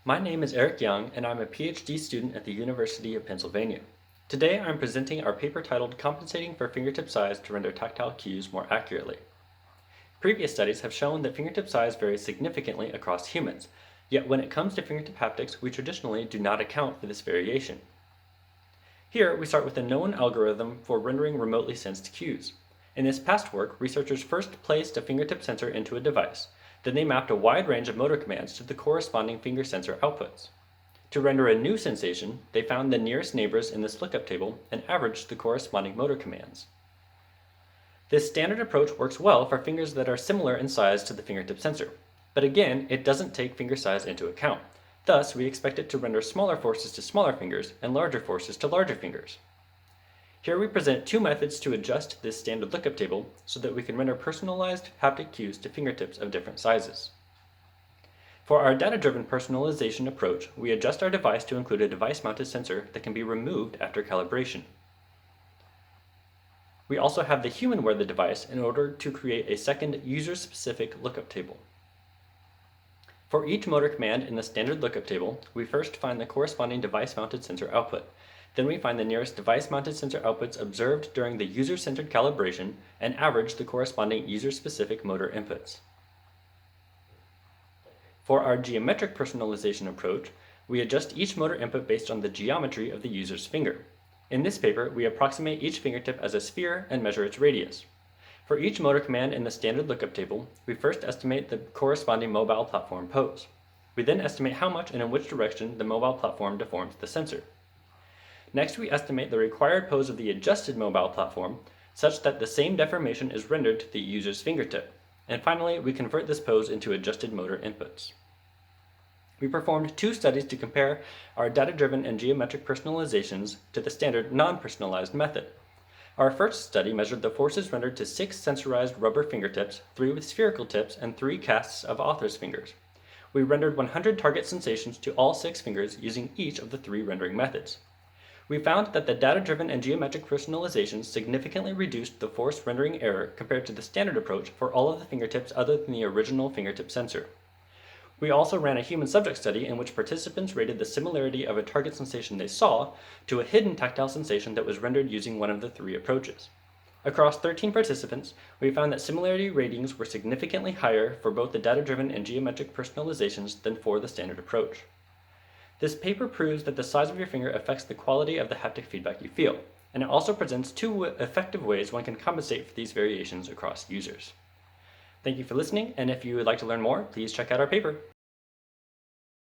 My name is Eric Young, and I'm a PhD student at the University of Pennsylvania. Today I'm presenting our paper titled Compensating for Fingertip Size to Render Tactile Cues More Accurately. Previous studies have shown that fingertip size varies significantly across humans, yet when it comes to fingertip haptics, we traditionally do not account for this variation. Here we start with a known algorithm for rendering remotely sensed cues. In this past work, researchers first placed a fingertip sensor into a device. Then they mapped a wide range of motor commands to the corresponding finger sensor outputs. To render a new sensation, they found the nearest neighbors in this lookup table and averaged the corresponding motor commands. This standard approach works well for fingers that are similar in size to the fingertip sensor, but again, it doesn't take finger size into account. Thus, we expect it to render smaller forces to smaller fingers and larger forces to larger fingers. Here we present two methods to adjust this standard lookup table so that we can render personalized haptic cues to fingertips of different sizes. For our data-driven personalization approach, we adjust our device to include a device-mounted sensor that can be removed after calibration. We also have the human wear the device in order to create a second user-specific lookup table. For each motor command in the standard lookup table, we first find the corresponding device-mounted sensor output. Then we find the nearest device-mounted sensor outputs observed during the user-centered calibration and average the corresponding user-specific motor inputs. For our geometric personalization approach, we adjust each motor input based on the geometry of the user's finger. In this paper, we approximate each fingertip as a sphere and measure its radius. For each motor command in the standard lookup table, we first estimate the corresponding mobile platform pose. We then estimate how much and in which direction the mobile platform deforms the sensor. Next, we estimate the required pose of the adjusted mobile platform such that the same deformation is rendered to the user's fingertip. And finally, we convert this pose into adjusted motor inputs. We performed two studies to compare our data-driven and geometric personalizations to the standard non-personalized method. Our first study measured the forces rendered to 6 sensorized rubber fingertips, 3 with spherical tips, and 3 casts of author's fingers. We rendered 100 target sensations to all 6 fingers using each of the 3 rendering methods. We found that the data-driven and geometric personalizations significantly reduced the force rendering error compared to the standard approach for all of the fingertips other than the original fingertip sensor. We also ran a human subject study in which participants rated the similarity of a target sensation they saw to a hidden tactile sensation that was rendered using one of the 3 approaches. Across 13 participants, we found that similarity ratings were significantly higher for both the data-driven and geometric personalizations than for the standard approach. This paper proves that the size of your finger affects the quality of the haptic feedback you feel, and it also presents 2 effective ways one can compensate for these variations across users. Thank you for listening, and if you would like to learn more, please check out our paper.